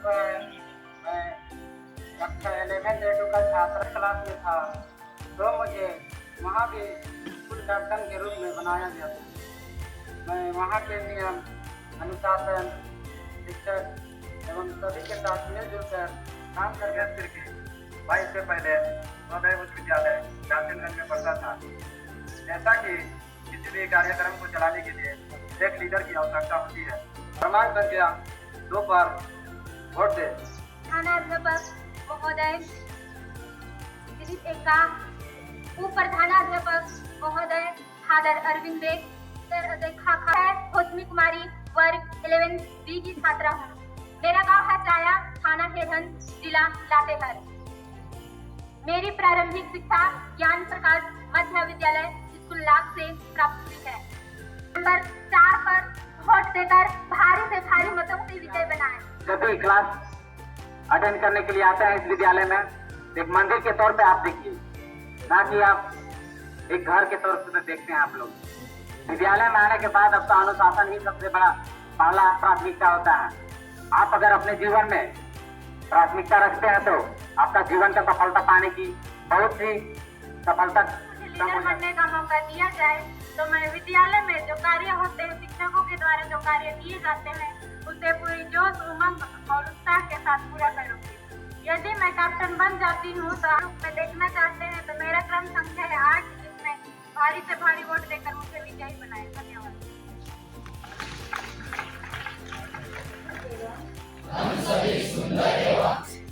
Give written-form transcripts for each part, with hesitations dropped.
मैं कक्षा 11 A2 का छात्र क्लास में था, तो मुझे वहाँ भी स्कूल कैप्टन के रूप में बनाया गया था। मैं वहाँ के नियम, अनुशासन, शिक्षक एवं सभी के साथ मिलजुल कर काम कर गया। फिर के 22 से पहले सदैव उच्च विद्यालय जातिनगंज में पढ़ता था। जैसा कि किसी भी कार्यक्रम को चलाने के लिए एक लीडर की आवश्यकता होती है। क्रमांक संख्या 2 पर वोट दे। प्रधानाध्यापक महोदय श्री एका, उपप्रधानाध्यापक महोदय फादर अरविंद बेग, सर अध्यक्षा गौतमी कुमारी, वर्ग 11B की छात्रा हूँ। मेरा गांव है चाया, थाना हेधन, जिला लातेहार। मेरी प्रारंभिक शिक्षा ज्ञान प्रकाश मध्य विद्यालय स्कूल लाख से प्राप्त हुई है। नंबर 4 पर वोट देकर भारी से भारी मतों से विजय बनाए। जब भी क्लास अटेंड करने के लिए आते हैं इस विद्यालय में, एक मंदिर के तौर पे आप देखिए, ना कि आप एक घर के तौर पे देखते हैं। आप लोग विद्यालय में आने के बाद अब तो अनुशासन ही सबसे बड़ा पहला प्राथमिकता होता है। आप अगर अपने जीवन में प्राथमिकता रखते हैं तो आपका जीवन का सफलता पाने की बहुत सी सफलता। लीडर बनने का मौका दिया जाए तो मैं विद्यालय में जो कार्य होते हैं, शिक्षकों के द्वारा जो कार्य दिए जाते हैं, उसे पूरी जोश, उमंग और उत्साह के साथ पूरा करूंगी। यदि मैं कैप्टन बन जाती हूँ तो आप में देखना चाहते हैं तो मेरा क्रम संख्या है 8, जिसमें भारी से भारी वोट देकर मुझे विजयी बनाए। धन्यवाद।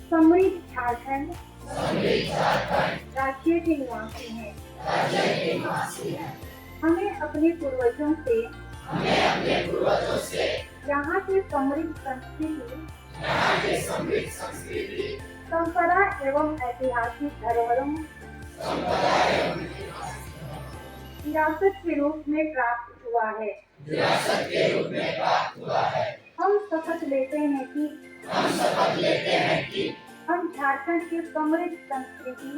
समृद्ध झारखंड राज्य के निवासी हैं। हमें अपने पूर्वजों से यहाँ की समृद्ध संस्कृति, परंपरा एवं ऐतिहासिक धरोहरों विरासत के रूप में प्राप्त हुआ है। हम शपथ लेते हैं कि हम झारखंड की समृद्ध संस्कृति,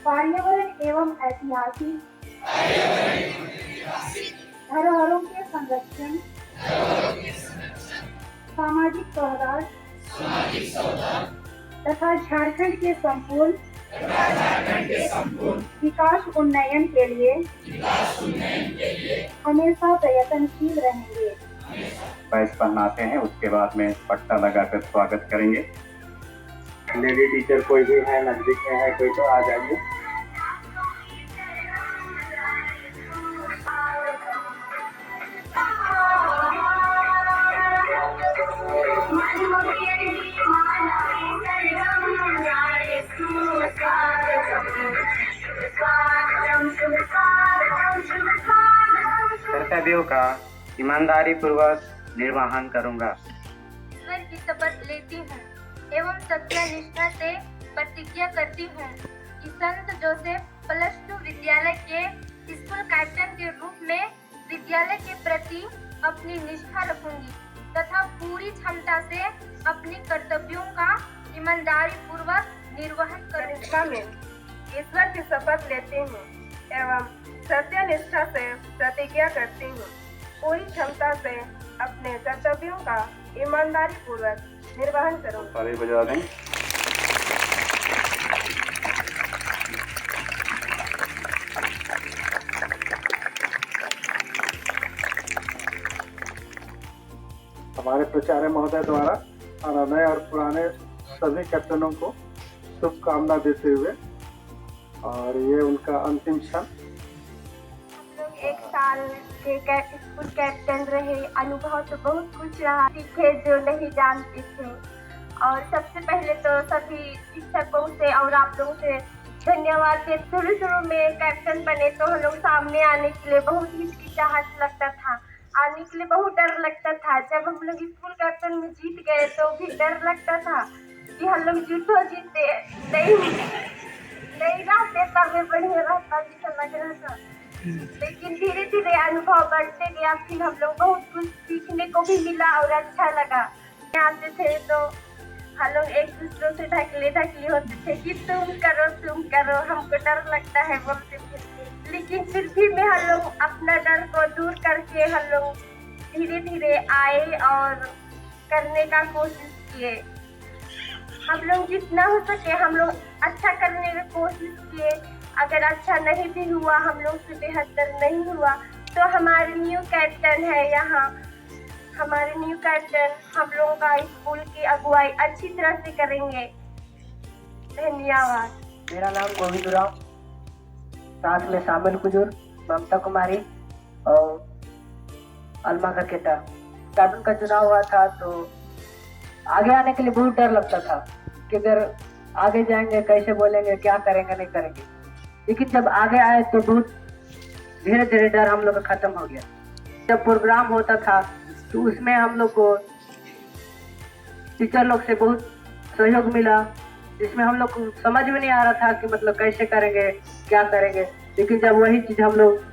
पर्यावरण एवं ऐतिहासिक धरोहरों के संरक्षण, सामाजिक सौहार्द तथा झारखंड के संपूर्ण विकास उन्नयन के लिए हमेशा प्रयत्नशील रहेंगे। बैच पहनाते हैं, उसके बाद में पट्टा लगाकर स्वागत करेंगे। लेडी टीचर कोई भी है, नजदीक में है कोई, तो आ जाइए। कर्तव्यों का ईमानदारी पूर्वक निर्वहन करूंगा। ईश्वर की शपथ लेती हूँ एवं सत्यनिष्ठा से प्रतिज्ञा करती हूँ कि संत जोसेफ +2 विद्यालय के स्कूल कैप्टन के रूप में विद्यालय के प्रति अपनी निष्ठा रखूंगी तथा पूरी क्षमता से अपने कर्तव्यों का ईमानदारी पूर्वक निर्वहन करूंगी। ईश्वर की शपथ लेती हूँ एवं सत्यनिष्ठा से प्रतिज्ञा करती हूँ, पूरी क्षमता से अपने कर्तव्यों का ईमानदारी पूर्वक निर्वहन करूँगी। ताली बजा दें। हमारे प्राचार्य महोदय द्वारा नए और पुराने सभी कैप्टनों को शुभकामना देते हुए, और ये उनका अंतिम क्षण। हम लोग 1 साल के स्कूल कैप्टन रहे, अनुभव तो बहुत कुछ रहा, सीखे जो नहीं जानते थे। और सबसे पहले तो सभी शिक्षकों से और आप लोगों से धन्यवाद देते। शुरू में कैप्टन बने तो हम लोग सामने आने के लिए बहुत हिचकिचाहट लगता था, आने के लिए बहुत डर लगता था। जब हम लोग स्कूल कैप्टन में जीत गए तो भी डर लगता था कि हम लोग जीते नहीं रहते, तब बढ़िया रहता जिसे लग रहा था। लेकिन धीरे धीरे अनुभव बढ़ते गया, फिर हम लोग बहुत कुछ सीखने को भी मिला और अच्छा लगा। आते थे तो हम लोग एक दूसरे से ढकले होते थे कि तुम करो, हमको डर लगता है बोलते थे। लेकिन फिर भी हम लोग अपना डर को दूर करके हम लोग धीरे धीरे आए और करने का कोशिश किए। हम लोग जितना हो सके हम लोग अच्छा करने की कोशिश किए। अगर अच्छा नहीं भी हुआ, हम लोग से बेहतर नहीं हुआ, तो हमारे न्यू कैप्टन है यहाँ, हमारे न्यू कैप्टन हम लोगों का स्कूल की अगुवाई अच्छी तरह से करेंगे। धन्यवाद। मेरा नाम गोविंद राव, साथ में शामिल कुजूर, ममता कुमारी और अलमा करकेटा। कैप्टन का चुनाव हुआ था तो आगे आने के लिए बहुत डर लगता था कि अगर आगे जाएंगे कैसे बोलेंगे, क्या करेंगे नहीं करेंगे, लेकिन जब आगे आए तो बहुत धीरे धीरे डर हम लोग का खत्म हो गया। जब प्रोग्राम होता था तो उसमें हम लोग को टीचर लोग से बहुत सहयोग मिला, जिसमें हम लोग को समझ में नहीं आ रहा था कि मतलब कैसे करेंगे क्या करेंगे, लेकिन जब वही चीज़ हम लोग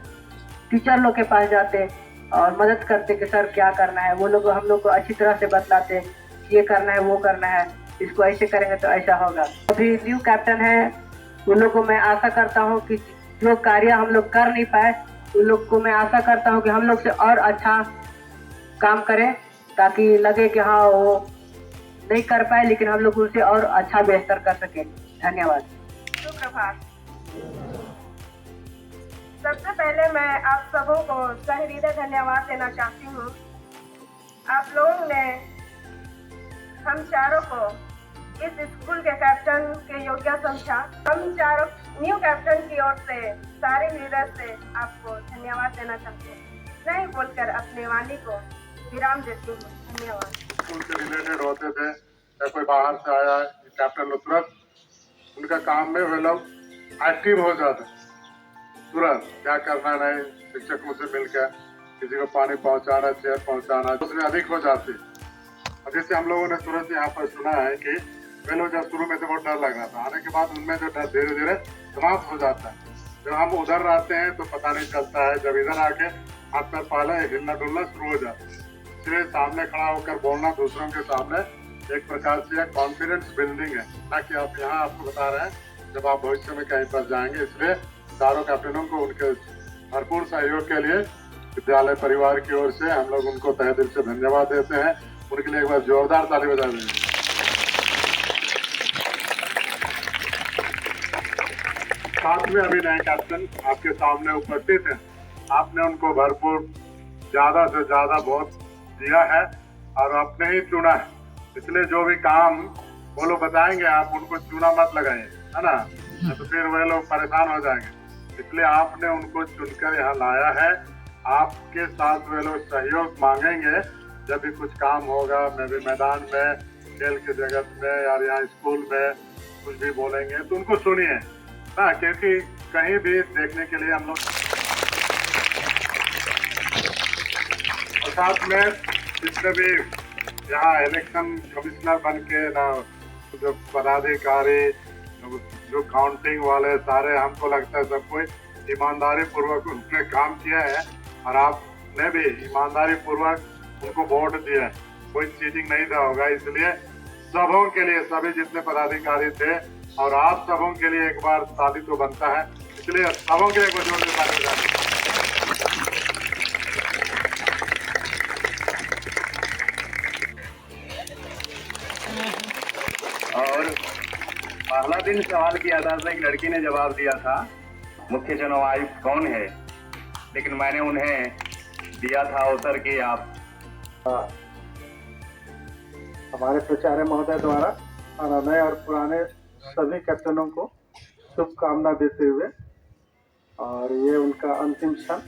टीचर लोग के पास जाते और मदद करते कि सर क्या करना है, वो लोग हम लोग को अच्छी तरह से बतलाते कि ये करना है वो करना है, इसको ऐसे करेंगे तो ऐसा होगा। अभी न्यू कैप्टन है, उन लोग को मैं आशा करता हूँ कि जो कार्य हम लोग कर नहीं पाए उन लोग को मैं आशा करता हूँ कि हम लोग से और अच्छा काम करें, ताकि लगे कि हाँ वो नहीं कर पाए लेकिन हम लोग उनसे और अच्छा बेहतर कर सके। धन्यवाद। सुप्रभात। सबसे पहले मैं आप सबों को सहृदय धन्यवाद देना चाहती हूँ। आप लोगों ने हम चारों को इस स्कूल के कैप्टन के योग्य समझा। हम चारों न्यू कैप्टन की ओर से सारे हृदय से आपको धन्यवाद देना चाहते हैं। नहीं बोलकर अपने वाणी को विराम देती हूँ। धन्यवाद। स्कूल से रिलेटेड होते थे या कोई बाहर से आया कैप्टन लोग तुरंत उनका काम में वे लोग एक्टिव हो जाते, तुरंत क्या करना नहीं, शिक्षकों से मिलकर किसी को पानी पहुंचाना, चेयर पहुंचाना, उसमें अधिक हो जाती। और जैसे हम लोगों ने तुरंत यहाँ पर सुना है कि वे लोग जब शुरू में से बहुत डर लग रहा था, आने के बाद उनमें जो डर धीरे धीरे समाप्त हो जाता है। जब हम उधर रहते हैं तो पता नहीं चलता है, जब इधर आके हाथ पैर पहले हिलना डुलना शुरू हो जाता है। इसलिए सामने खड़ा होकर बोलना दूसरों के सामने एक प्रकार से कॉन्फिडेंस बिल्डिंग है, ना कि आप यहाँ आपको बता रहे हैं जब आप भविष्य में कहीं पर जाएंगे। इसलिए चारों कैप्टनों को उनके भरपूर सहयोग के लिए विद्यालय परिवार की ओर से हम लोग उनको तहे दिल से धन्यवाद देते हैं। उनके लिए एक बार जोरदार ताली बजा देंगे। साथ में अभी नए कैप्टन आपके सामने उपस्थित हैं, आपने उनको भरपूर ज्यादा से ज्यादा वोट दिया है और आपने ही चुना है, इसलिए जो भी काम वो लोग बताएंगे आप उनको चुना मत लगाइए, है ना, तो फिर वे लोग परेशान हो जाएंगे। इसलिए आपने उनको चुनकर यहाँ लाया है। आपके साथ वे लोग सहयोग मांगेंगे जब भी कुछ काम होगा, मैं भी मैदान में, खेल के जगत में या यहाँ स्कूल में कुछ भी बोलेंगे तो उनको सुनिए ना, क्योंकि कहीं भी देखने के लिए हम लोग और साथ में जितने भी यहाँ इलेक्शन कमिश्नर बन के ना जो पदाधिकारी जो काउंटिंग वाले सारे, हमको लगता है सब कोई ईमानदारी पूर्वक उनने काम किया है और आपने भी ईमानदारी पूर्वक उनको वोट दिया है, कोई चीटिंग नहीं था होगा। इसलिए सबों के लिए, सभी जितने पदाधिकारी थे और आप सबों के लिए एक बार ताली तो बनता है, इसलिए सबों के लिए एक बार जोर से ताली बजाएं। और पहला दिन सवाल किया था तो एक लड़की ने जवाब दिया था मुख्य चुनाव आयुक्त कौन है, लेकिन मैंने उन्हें दिया था अवसर कि आप हमारे प्राचार्य महोदय द्वारा नए और पुराने सभी कैप्टनों को शुभकामना देते हुए और ये उनका अंतिम क्षण